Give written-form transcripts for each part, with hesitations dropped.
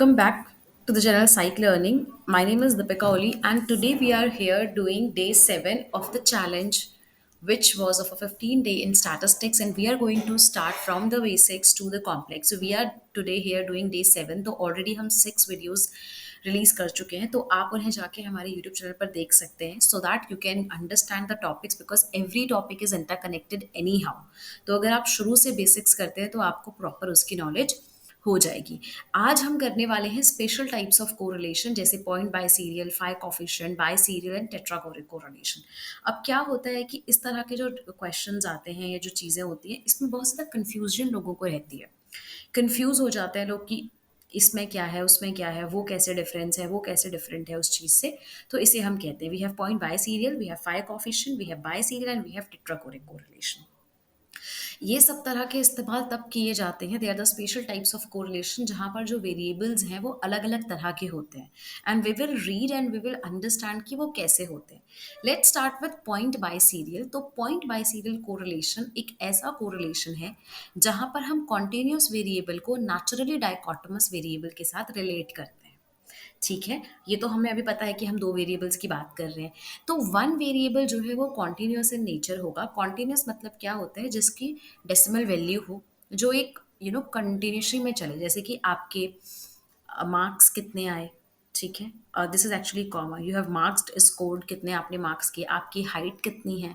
Welcome back to the General Psych Learning. My name is Deepika Oli, and today we are here doing day 7 of the challenge, which was of a 15-day in statistics. And we are going to start from the basics to the complex. So, we are today here doing day 7. तो already हम 6 videos release कर चुके हैं, तो आप उन्हें जाके हमारे यूट्यूब चैनल पर देख सकते हैं सो that you can understand the topics because every topic is interconnected any how. तो अगर आप शुरू से बेसिक्स करते हैं तो आपको प्रॉपर उसकी नॉलेज हो जाएगी. आज हम करने वाले हैं स्पेशल टाइप्स ऑफ कोरिलेशन जैसे point bye serial, phi coefficient, biserial and tetragonic correlation. अब क्या होता है कि इस तरह के जो क्वेश्चंस आते हैं या जो चीज़ें होती हैं इसमें बहुत ज़्यादा कन्फ्यूजन लोगों को रहती है. कंफ्यूज हो जाते हैं लोग कि इसमें क्या है, उसमें क्या है, वो कैसे डिफरेंस है, वो कैसे डिफरेंट है उस चीज़ से. तो इसे हम कहते हैं we have point bye serial, we have phi coefficient, we have biserial and we have tetragonic correlation. ये सब तरह के इस्तेमाल तब किए जाते हैं, they are the special types of correlation जहाँ पर जो वेरिएबल्स हैं वो अलग अलग तरह के होते हैं. And we will read and we will understand कि वो कैसे होते हैं. Let's start with point bye serial. तो पॉइंट बाय सीरियल कोरिलेशन एक ऐसा कोरिलेशन है जहाँ पर हम कॉन्टिन्यूस वेरिएबल को नेचुरली डाइकोटोमस वेरिएबल के साथ रिलेट करते हैं. ठीक है, ये तो हमें अभी पता है कि हम दो वेरिएबल्स की बात कर रहे हैं. तो वन वेरिएबल जो है वो कॉन्टिन्यूस इन नेचर होगा. कॉन्टिन्यूस मतलब क्या होता है, जिसकी डेसिमल वैल्यू हो, जो एक कंटिन्यूसली में चले. जैसे कि आपके मार्क्स कितने आए, ठीक है, this is actually common. You have marks scored, कितने आपने मार्क्स किए, आपकी हाइट कितनी है,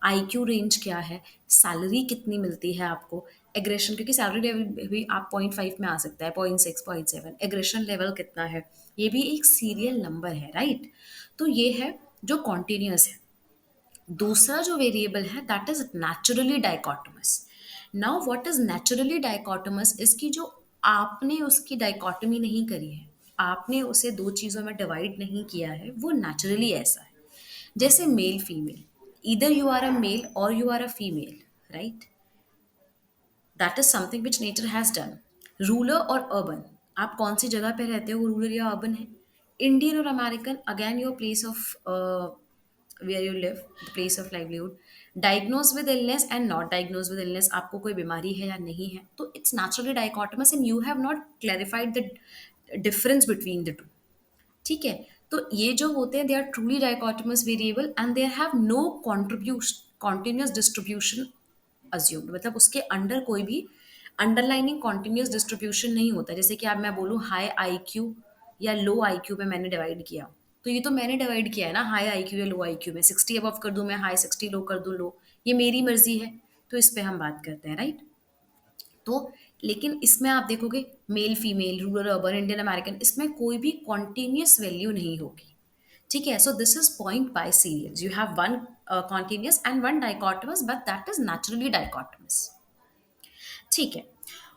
आईक्यू रेंज क्या है, सैलरी कितनी मिलती है आपको, एग्रेशन, क्योंकि सैलरी लेवल भी आप 0.5 में आ सकता है, 0.6, 0.7, एग्रेशन लेवल कितना है, ये भी एक सीरियल नंबर है, राइट. तो ये है जो कॉन्टिन्यूस है. दूसरा जो वेरिएबल है that is naturally dichotomous. Now what is naturally dichotomous, इसकी जो आपने उसकी डाइकोटोमी नहीं करी है, आपने उसे दो चीज़ों में डिवाइड नहीं किया है, वो नेचुरली ऐसा है. जैसे male female, either you are a male or you are a female, right? That is something which nature has done. Rural और अर्बन, आप कौन सी जगह पे रहते हो, रूरल या अर्बन है. इंडियन और American, again your place of where you live, the place of livelihood. Diagnose with illness and not diagnose with illness, आपको कोई बीमारी है या नहीं है, तो it's naturally dichotomous and you have not clarified the difference between the two. ठीक है. तो ये जो होते हैं they are truly dichotomous variable and they have no contribution continuous distribution assumed. मतलब उसके अंडर कोई भी अंडरलाइनिंग कॉन्टिन्यूस डिस्ट्रीब्यूशन नहीं होता. जैसे कि अब मैं बोलूँ हाई आईक्यू या लो आईक्यू में मैंने डिवाइड किया, तो ये तो मैंने डिवाइड किया है ना, हाई आईक्यू या लो आईक्यू में. 60 अबव कर दूं मैं हाई, 60 लो कर दूं लो, ये मेरी मर्जी है. तो इस पे हम बात करते हैं, राइट. तो लेकिन इसमें आप देखोगे male female, rural urban, Indian American, इसमें कोई भी कॉन्टिन्यूस वैल्यू नहीं होगी. ठीक है. So this is point biserials. You have one continuous and one dichotomous, but that is naturally dichotomous. ठीक है.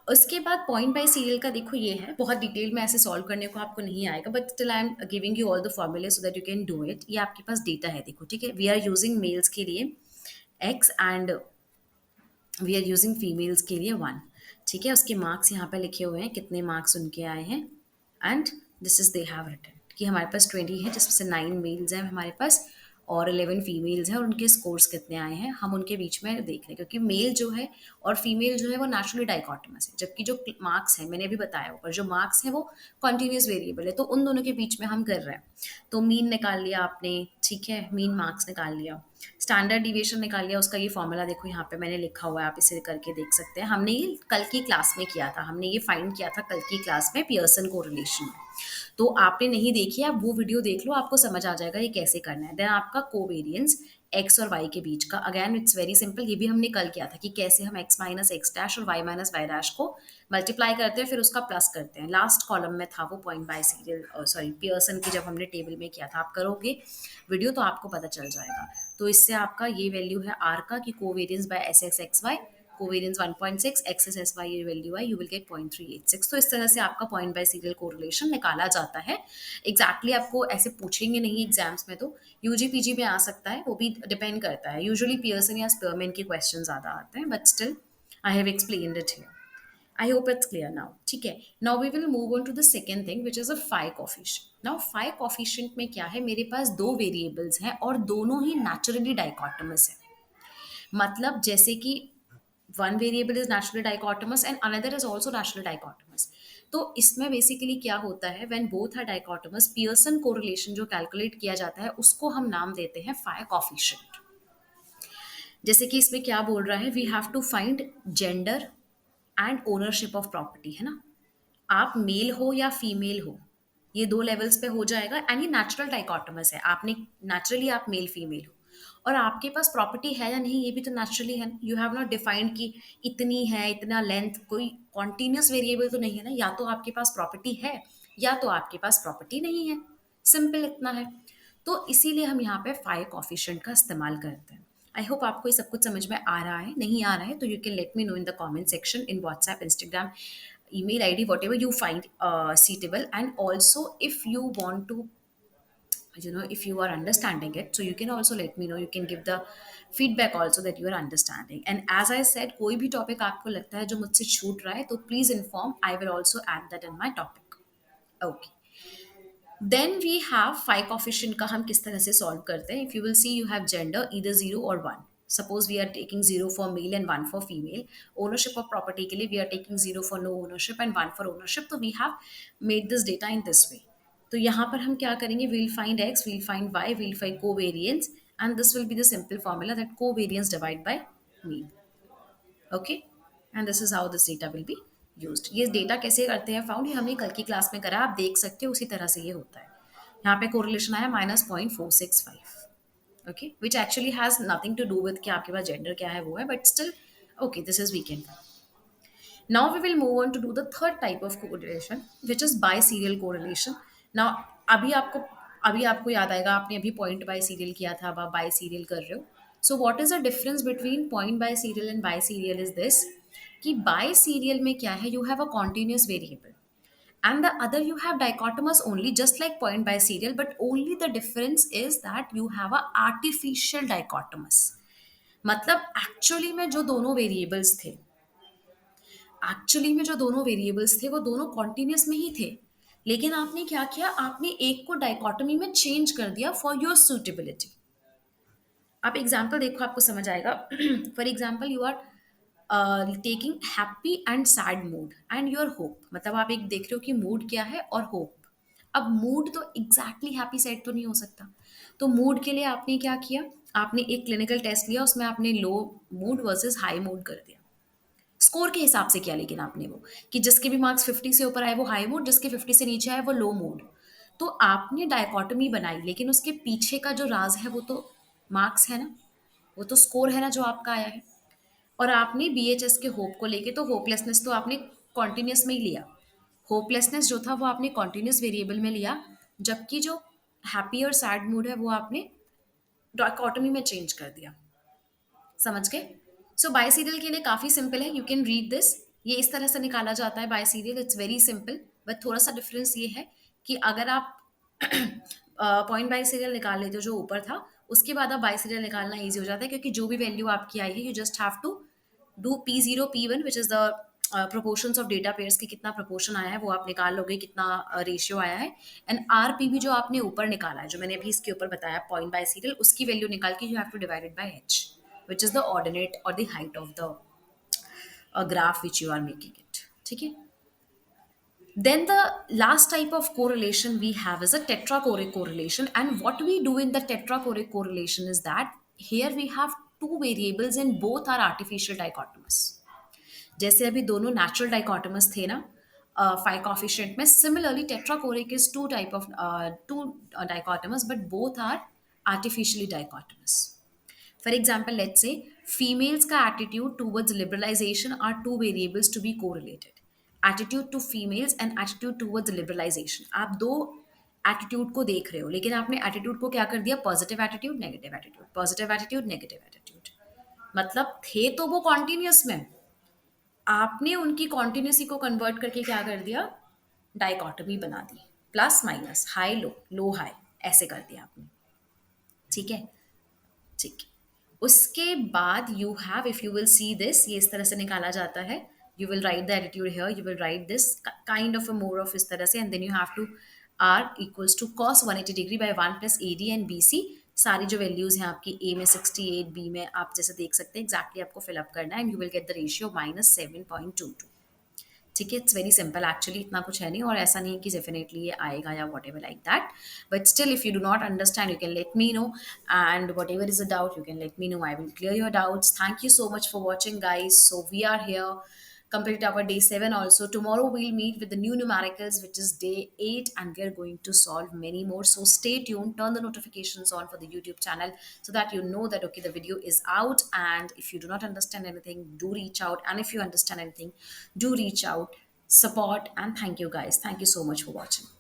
उसके बाद पॉइंट बाय सीरियल का देखो, ये है बहुत डिटेल में ऐसे सॉल्व करने को आपको नहीं आएगा, but still I am giving you all the फॉर्मूले so that you can do it. ये आपके पास डेटा है, देखो, ठीक है. वी आर यूजिंग मेल्स के लिए x and we are using females के लिए 1. ठीक है. उसके मार्क्स यहाँ पे लिखे हुए हैं, कितने मार्क्स उनके आए हैं, and this is they have written कि हमारे पास 20 है, जिसमें से 9 मेल्स हैं हमारे पास और 11 फीमेल्स हैं, और उनके स्कोर्स कितने आए हैं हम उनके बीच में देख रहे हैं, क्योंकि मेल जो है और फीमेल जो है वो नेचुरली डाइकोटमस है, जबकि जो मार्क्स है मैंने अभी बताया ऊपर, जो मार्क्स है वो कॉन्टिन्यूस वेरिएबल है, तो उन दोनों के बीच में हम कर रहे हैं. तो मीन निकाल लिया आपने, ठीक है, मीन मार्क्स निकाल लिया, स्टैंडर्ड डिविएशन निकाल लिया, उसका ये फॉर्मूला देखो यहाँ पे मैंने लिखा हुआ है, आप इसे करके देख सकते हैं. हमने ये कल की क्लास में किया था, हमने ये फाइंड किया था कल की क्लास में पियर्सन कोरिलेशन में. तो आपने नहीं देखी, आप वो वीडियो देख लो, आपको समझ आ जाएगा ये कैसे करना है. देन आपका कोवेरियंस एक्स और वाई के बीच का, अगेन इट्स वेरी सिंपल, ये भी हमने कल किया था कि कैसे हम एक्स माइनस एक्स डैश और वाई माइनस वाई डैश को मल्टीप्लाई करते हैं, फिर उसका प्लस करते हैं. लास्ट कॉलम में था वो point by serial, sorry Pearson की जब हमने टेबल में किया था. आप करोगे वीडियो तो आपको पता चल जाएगा. तो इससे आपका ये वैल्यू है आर का कि covariance by s x x y, covariance 1.6, excess s y ये वैल्यू है, यू विल गेट 0.386. तो इस तरह से आपका पॉइंट बाय सीरियल कोरिलेशन निकाला जाता है. एग्जैक्टली आपको ऐसे पूछेंगे नहीं एग्जाम्स में, तो यूजी पीजी में आ सकता है, वो भी डिपेंड करता है. यूजुअली पियर्सन या स्पेयरमैन के क्वेश्चन ज़्यादा आते हैं, but still I have explained it here. I hope it's clear now. ठीक है. Now we will move on to the second thing which is a phi coefficient. Now phi coefficient में क्या है, मेरे पास दो वेरिएबल्स हैं और दोनों ही नेचुरली डाइकोटमस है. मतलब जैसे कि one variable is naturally dichotomous and another is also naturally dichotomous. तो इसमें बेसिकली क्या होता है, when both are dichotomous, Pearson correlation जो कैलकुलेट किया जाता है उसको हम नाम देते हैं फाई कॉफिशिएंट। जैसे कि इसमें क्या बोल रहा है, we have to find gender and ownership of property, है ना। आप मेल हो या फीमेल हो, ये दो लेवल्स पे हो जाएगा, एंड ये नेचुरल डाइकोटोमस है, आपने नेचुरली आप मेल फीमेल हो। और आपके पास प्रॉपर्टी है या नहीं, ये भी तो नेचुरली है। यू हैव नॉट डिफाइंड कि इतनी है, इतना लेंथ, कोई कॉन्टिन्यूस वेरिएबल तो नहीं है ना। या तो आपके पास प्रॉपर्टी है या तो आपके पास प्रॉपर्टी नहीं है, सिंपल इतना है। तो इसीलिए हम यहाँ पे फाई कॉफिशिएंट का इस्तेमाल करते हैं। आई होप आपको ये सब कुछ समझ में आ रहा है। नहीं आ रहा है तो you can let me know in the comment section, in WhatsApp, Instagram, email id, whatever you find suitable. And also if you want to, if you are understanding it, so you can also let me know, you can give the feedback also that you are understanding. And as I said, कोई भी topic आपको लगता है जो मुझसे छूट रहा है तो please inform, I will also add that in my topic. Okay. Then we have phi coefficient का हम किस तरह से solve करते हैं. If you will see, you have gender either 0 or 1. Suppose we are taking 0 for male and 1 for female. Ownership of property के लिए we are taking 0 for no ownership and 1 for ownership. तो we have made this data in this way. तो यहाँ पर हम क्या करेंगे, we'll find x, we'll find y, we'll find covariance, and this will be the simple formula that covariance divide by mean. Okay, and this is how this data will be used. ये data कैसे करते हैं found, ये हमने कल की class में करा, आप देख सकते हो, उसी तरह से ये होता है। यहाँ पे कोरिलेशन आया -0.465, okay, which actually has nothing to do with कि आपके पास जेंडर क्या है वो है, but still okay, this is we can. Now we will move on to do the third type of correlation, which is biserial correlation. Now अभी आपको अभी आपको याद आएगा, आपने अभी पॉइंट बाय सीरियल किया था, अब आप बाय सीरियल कर रहे हो। So what is the difference between point by serial and bye serial is this, कि बाय सीरियल में क्या है, you have a continuous variable and the other you have dichotomous only, just like point by serial, but only the difference is that you have a artificial dichotomous। मतलब actually में जो दोनों variables थे, actually में जो दोनों variables थे वो दोनों कॉन्टिन्यूस में ही थे, लेकिन आपने क्या किया, आपने एक को डाइकोटमी में चेंज कर दिया फॉर योर सूटेबिलिटी। आप एग्जाम्पल देखो, आपको समझ आएगा। For example, you are taking happy and sad mood and your hope, मतलब आप एक देख रहे हो कि मूड क्या है और होप। अब मूड तो एग्जैक्टली हैप्पी सैड तो नहीं हो सकता, तो मूड के लिए आपने क्या किया, आपने एक क्लिनिकल टेस्ट लिया, उसमें आपने लो मूड वर्सेस हाई मूड कर दिया, स्कोर के हिसाब से किया, लेकिन आपने वो कि जिसके भी मार्क्स 50 से ऊपर आए वो हाई मूड, जिसके 50 से नीचे आए वो लो मूड। तो आपने डायकोटमी बनाई, लेकिन उसके पीछे का जो राज है वो तो मार्क्स है ना, वो तो स्कोर है ना जो आपका आया है। और आपने बीएचएस के होप को लेके, तो होपलेसनेस तो आपने कॉन्टिन्यूस में ही लिया, होपलेसनेस जो था वो आपने कॉन्टिन्यूस वेरिएबल में लिया, जबकि जो हैप्पी और सैड मूड है वो आपने डायकोटमी में चेंज कर दिया। समझ गए। सो बाय सीरियल के लिए काफ़ी सिंपल है, यू कैन रीड दिस, ये इस तरह से निकाला जाता है bye serial, it's very simple. But थोड़ा सा डिफरेंस ये है कि अगर आप पॉइंट बाय सीरियल निकाल लेते हो जो ऊपर था, उसके बाद आप बाय सीरियल निकालना ईजी हो जाता है, क्योंकि जो भी वैल्यू आपकी आई है, you just have to do P0 P1 which is the proportions of data pairs की, कितना प्रोपोर्शन आया है वो आप निकाल लोगे, कितना रेशियो आया है। एंड आरपी भी जो आपने ऊपर निकाला है, जो मैंने अभी इसके ऊपर बताया पॉइंट बाय सीरियल, उसकी वैल्यू निकाल के you have to divide it by h, which is the ordinate or the height of the graph which you are making it, ठीक है। Then the last type of correlation we have is a tetrachoric correlation, and what we do in the tetrachoric correlation is that here we have two variables and both are artificial dichotomous। जैसे अभी दोनों natural dichotomous थे ना phi coefficient में, similarly tetrachoric is two dichotomous but both are artificially dichotomous. For example, let's say females का attitude towards liberalization are two variables to be correlated. Attitude to females and attitude towards liberalization. आप दो attitude को देख रहे हो, लेकिन आपने attitude को क्या कर दिया, positive attitude negative attitude, positive attitude negative attitude. मतलब थे तो वो कॉन्टिन्यूस में, आपने उनकी कॉन्टिन्यूसी को कन्वर्ट करके क्या कर दिया, डाइकोटमी बना दी, प्लस माइनस, हाई लो, लो हाई, ऐसे कर दिया आपने। ठीक है, ठीक है। उसके बाद you have, if you will see this, ये इस तरह से निकाला जाता है, you will write the attitude here, you will write this kind of a more of इस तरह से, and then you have to r equals to cos 180 degree by 1 plus a d and b c. सारी जो values हैं आपकी, ए में 68, B में आप जैसे देख सकते हैं एग्जैक्टली आपको फिलअप करना है, and you will get the ratio -7.22। ठीक है, इट्स वेरी सिंपल एक्चुअली, इतना कुछ है नहीं, और ऐसा नहीं है कि डेफिनेटली ये आएगा या what ever like that. But still if you do not understand you can let me know, and what ever is a doubt you can let me know. I will clear your doubts. Thank you so much for watching, guys. So we are here, complete our day 7 also. Tomorrow we'll meet with the new numericals, which is day 8, and we're going to solve many more. So stay tuned, turn the notifications on for the YouTube channel so that you know that okay, the video is out. And if you do not understand anything, do reach out. And if you understand anything, do reach out, support, and thank you, guys. Thank you so much for watching.